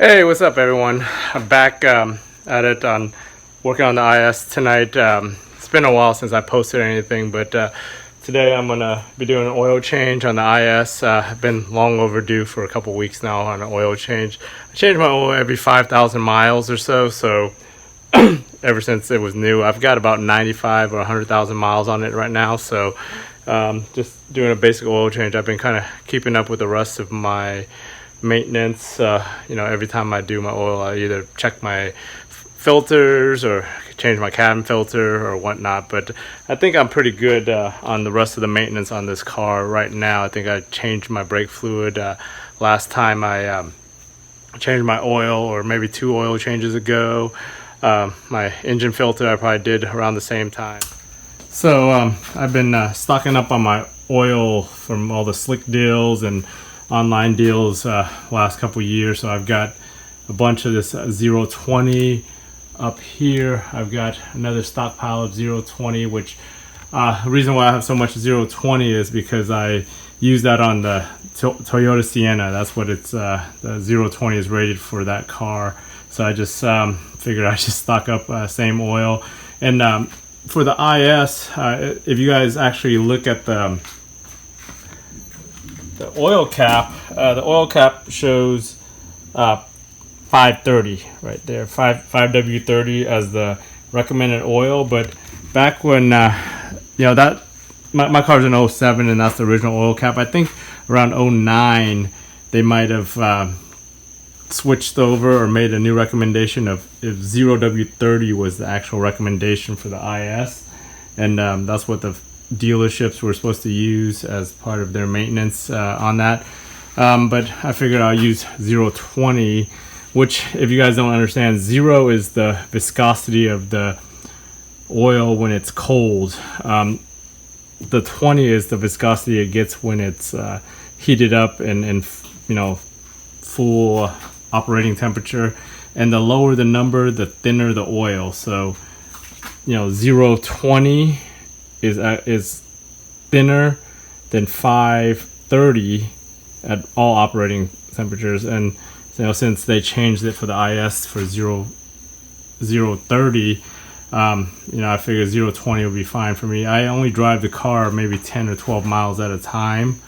Hey, what's up, everyone? I'm back at it on working on the IS tonight. It's been a while since I posted anything, but today I'm gonna be doing an oil change on the IS. I've been long overdue for a couple weeks now on an oil change. I change my oil every 5,000 miles or so ever since it was new. I've got about 95 or 100,000 miles on it right now, so just doing a basic oil change. I've been kind of keeping up with the rest of my maintenance. Every time I do my oil, I either check my filters or change my cabin filter or whatnot, but I think I'm pretty good on the rest of the maintenance on this car right now. I think I changed my brake fluid last time I changed my oil, or maybe 2 oil changes ago. My engine filter I probably did around the same time. So I've been stocking up on my oil from all the slick deals and online deals last couple years. So I've got a bunch of this 020 up here. I've got another stockpile of 020, which the reason why I have so much 020 is because I use that on the Toyota Sienna. That's what it's the 020 is rated for, that car. So I just figured I should stock up same oil. And for the IS, if you guys actually look at the oil cap, the oil cap shows 530 right there, 5W30 as the recommended oil. But back when that my car's an 07 and that's the original oil cap. I think around 09 they might have switched over or made a new recommendation of if 0W30 was the actual recommendation for the IS, and that's what the dealerships were supposed to use as part of their maintenance on that. But I figured I'll use 020, which, if you guys don't understand, 0 is the viscosity of the oil when it's cold. The 20 is the viscosity it gets when it's heated up and full operating temperature. And the lower the number, the thinner the oil. So 020 is thinner than 530 at all operating temperatures. And since they changed it for the IS for 030, I figured 020 would be fine for me. I only drive the car maybe 10 or 12 miles at a time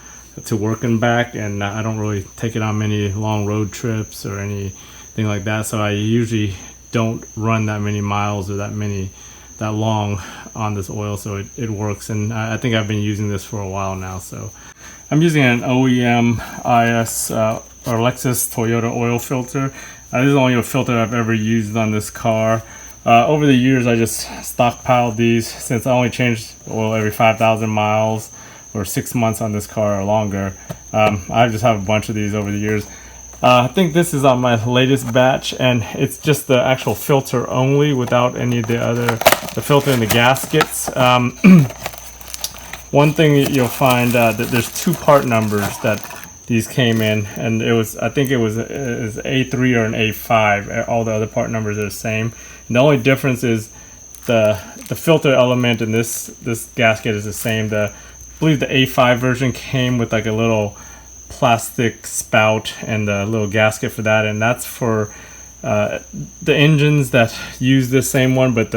to work and back, and I don't really take it on many long road trips or anything like that. So I usually don't run that many miles or that long on this oil, so it works. And I think I've been using this for a while now. So I'm using an OEM IS or Lexus Toyota oil filter. This is the only filter I've ever used on this car. Over the years I just stockpiled these, since I only changed oil every 5,000 miles or 6 months on this car or longer. I just have a bunch of these over the years. I think this is on my latest batch, and it's just the actual filter only, without any of the filter and the gaskets. One thing that you'll find that there's 2 part numbers that these came in, and I think it was A3 or an A5. All the other part numbers are the same. And the only difference is the filter element in this gasket is the same. I believe the A5 version came with like a little plastic spout and a little gasket for that, and that's for the engines that use the same one, but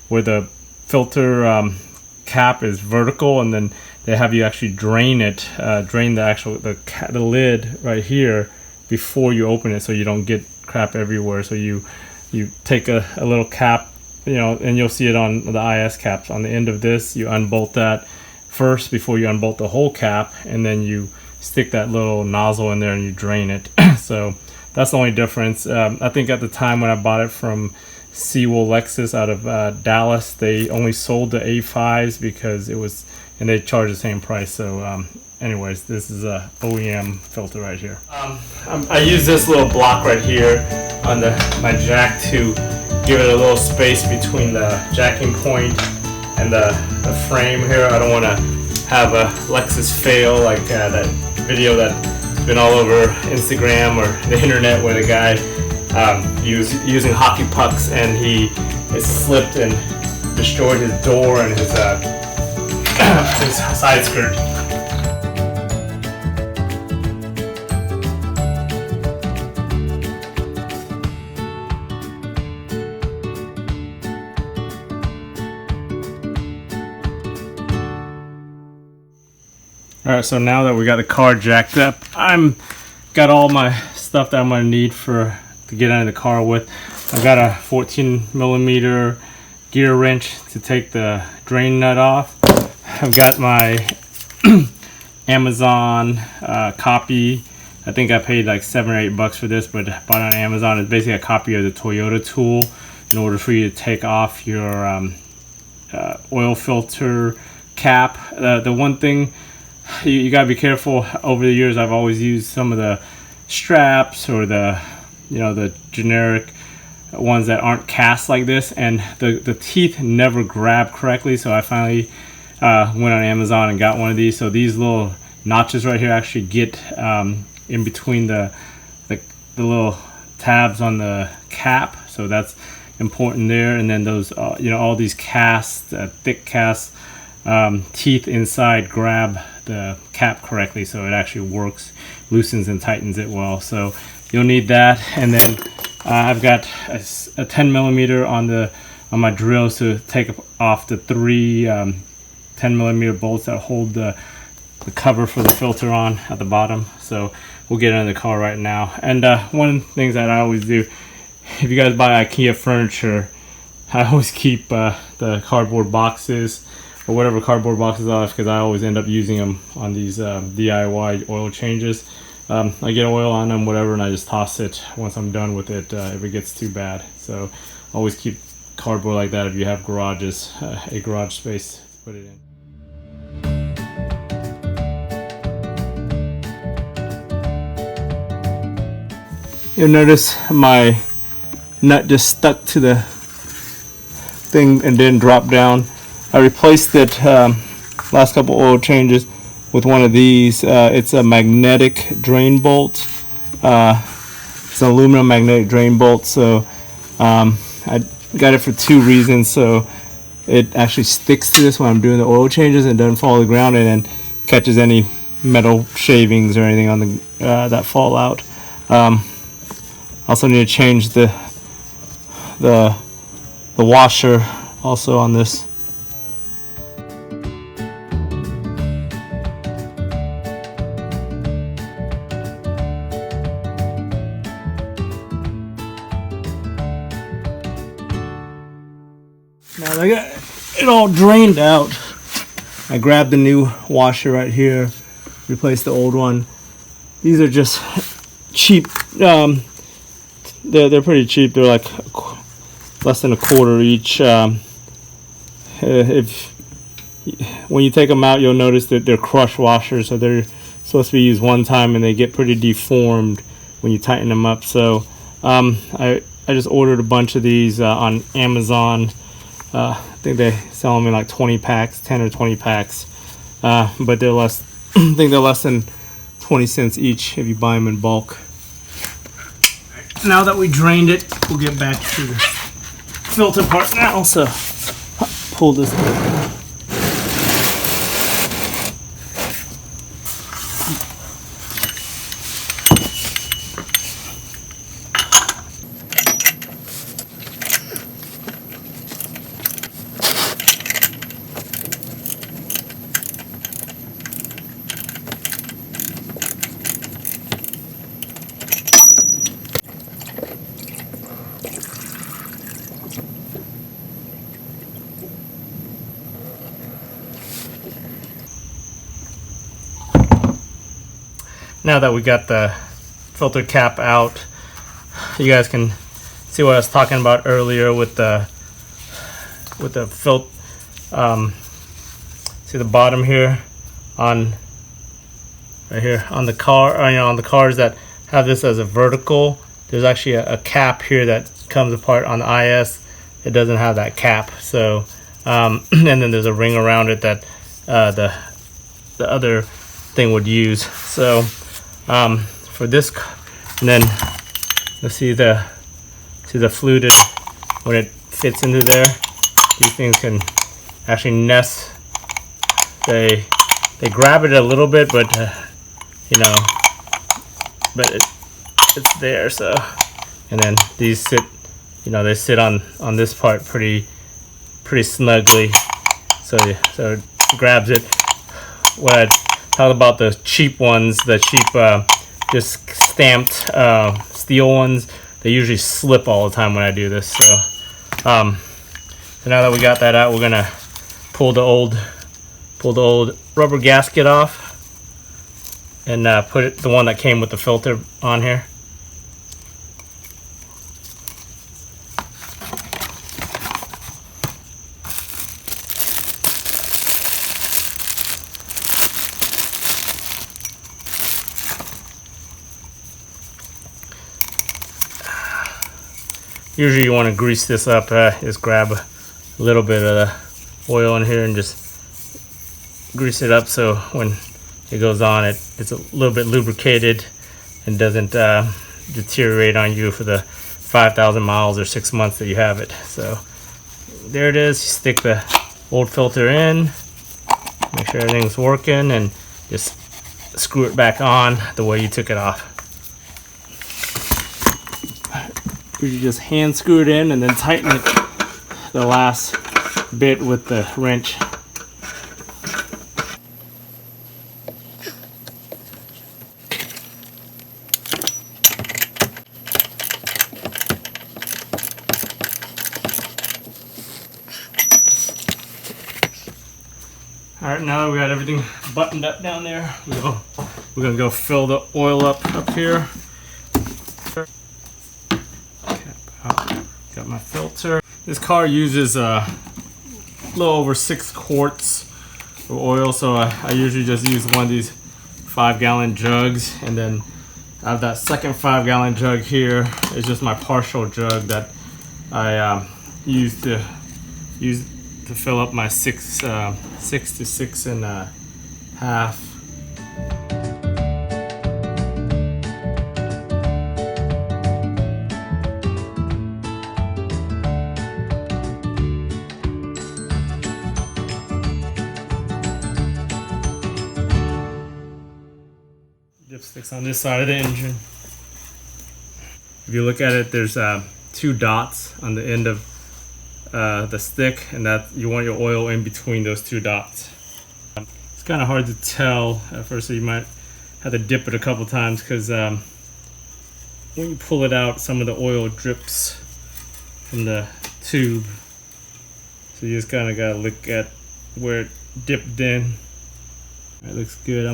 where the filter cap is vertical, and then they have you actually drain the lid right here before you open it, so you don't get crap everywhere. So you take a little cap, and you'll see it on the IS caps. On the end of this, you unbolt that first before you unbolt the whole cap, and then you stick that little nozzle in there and you drain it. So that's the only difference. I think at the time when I bought it from Sewell Lexus out of Dallas, they only sold the A5s and they charge the same price. So anyways, this is a OEM filter right here. I use this little block right here on my jack to give it a little space between the jacking point and the frame here. I don't want to have a Lexus fail like that video that's been all over Instagram or the internet, where the guy he was using hockey pucks and he slipped and destroyed his door and his side skirt. All right, so now that we got the car jacked up, I'm got all my stuff that I'm gonna need to get out of the car with. I've got a 14mm gear wrench to take the drain nut off. I've got my Amazon copy. I think I paid like $7 or $8 for this, but bought on Amazon. It's basically a copy of the Toyota tool in order for you to take off your oil filter cap. The one thing you gotta be careful. Over the years, I've always used some of the straps or the generic ones that aren't cast like this, and the teeth never grab correctly. So I finally went on Amazon and got one of these. So these little notches right here actually get in between the little tabs on the cap. So that's important there. And then those all these cast thick cast teeth inside grab the cap correctly, so it actually works, loosens and tightens it well. So you'll need that. And then I've got a 10mm on my drill to take off the three 10mm bolts that hold the cover for the filter on at the bottom. So we'll get into the car right now. And one of the things that I always do, if you guys buy IKEA furniture, I always keep the cardboard boxes or whatever cardboard boxes are, because I always end up using them on these DIY oil changes. I get oil on them, whatever, and I just toss it once I'm done with it if it gets too bad. So always keep cardboard like that if you have garages, a garage space to put it in. You'll notice my nut just stuck to the thing and didn't drop down. I replaced it last couple oil changes with one of these. It's a magnetic drain bolt. It's an aluminum magnetic drain bolt. So I got it for two reasons. So it actually sticks to this when I'm doing the oil changes and doesn't fall to the ground, and then catches any metal shavings or anything on the that fall out. Also need to change the washer also on this. Now I got it all drained out. I grabbed the new washer right here, replaced the old one. These are just cheap. They're pretty cheap. They're like less than $1 each. When you take them out, you'll notice that they're crush washers, so they're supposed to be used one time, and they get pretty deformed when you tighten them up. So I just ordered a bunch of these on Amazon. I think they sell them in like 20 packs, 10 or 20 packs, but they're less. I think they're less than 20 cents each if you buy them in bulk. Now that we drained it, we'll get back to the filter part now. So pull this down. Now that we got the filter cap out, you guys can see what I was talking about earlier with the see the bottom here on right here on the car, on the cars that have this as a vertical. There's actually a cap here that comes apart. On the IS, it doesn't have that cap. So and then there's a ring around it that the other thing would use. So for this, and then let's see the fluted, when it fits into there, these things can actually nest. They grab it a little bit, but but it's there. So, and then these sit, they sit on this part pretty snugly. So it grabs it. What I how about the cheap ones, the cheap just stamped steel ones? They usually slip all the time when I do this. So now that we got that out, we're gonna pull the old rubber gasket off and put the one that came with the filter on here. Usually you want to grease this up, just grab a little bit of the oil in here and just grease it up so when it goes on it's a little bit lubricated and doesn't deteriorate on you for the 5,000 miles or 6 months that you have it. So there it is. You stick the old filter in, make sure everything's working, and just screw it back on the way you took it off. You just hand screw it in and then tighten it the last bit with the wrench. Alright, now that we got everything buttoned up down there, we're gonna go fill the oil up here. Got my filter. This car uses a little over 6 quarts of oil, so I usually just use one of these 5-gallon jugs, and then I have that second 5-gallon jug here. It's just my partial jug that I use to fill up my 6 to 6 and a half. Dipsticks on this side of the engine. If you look at it, there's 2 dots on the end of the stick, and that you want your oil in between those 2 dots. It's kind of hard to tell at first, so you might have to dip it a couple times because when you pull it out, some of the oil drips from the tube. So you just kind of gotta look at where it dipped in. It looks good.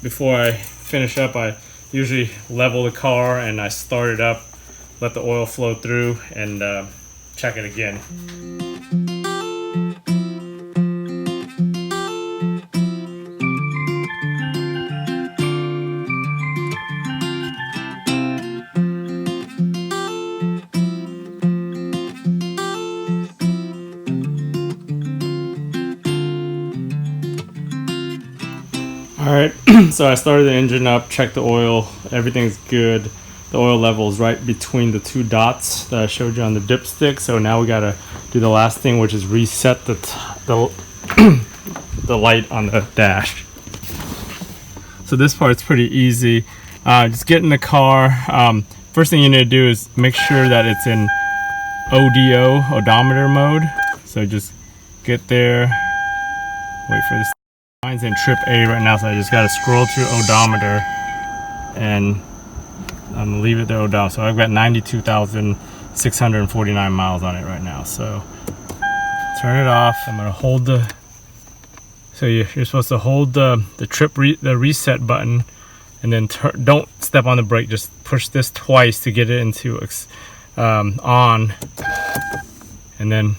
Before I finish up, I usually level the car and I start it up, let the oil flow through, and check it again. Alright, so I started the engine up, checked the oil, everything's good. The oil level is right between the 2 dots that I showed you on the dipstick. So now we gotta do the last thing, which is reset the light on the dash. So this part's pretty easy. Just get in the car. First thing you need to do is make sure that it's in odometer mode. So just get there, wait for this. Mine's in trip A right now, so I just gotta scroll through odometer and I'm gonna leave it there odometer. So I've got 92,649 miles on it right now. So turn it off. I'm gonna hold so you're supposed to hold the reset button, and then don't step on the brake. Just push this twice to get it into on, and then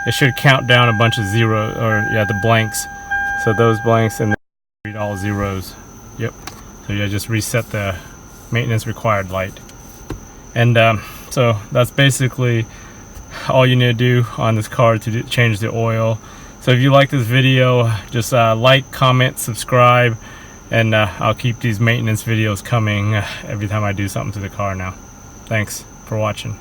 it should count down a bunch of zeros, or the blanks. So those blanks, and then read all zeros. Yep. So you just reset the maintenance required light. And so that's basically all you need to do on this car to change the oil. So if you like this video, just like, comment, subscribe, and I'll keep these maintenance videos coming every time I do something to the car now. Thanks for watching.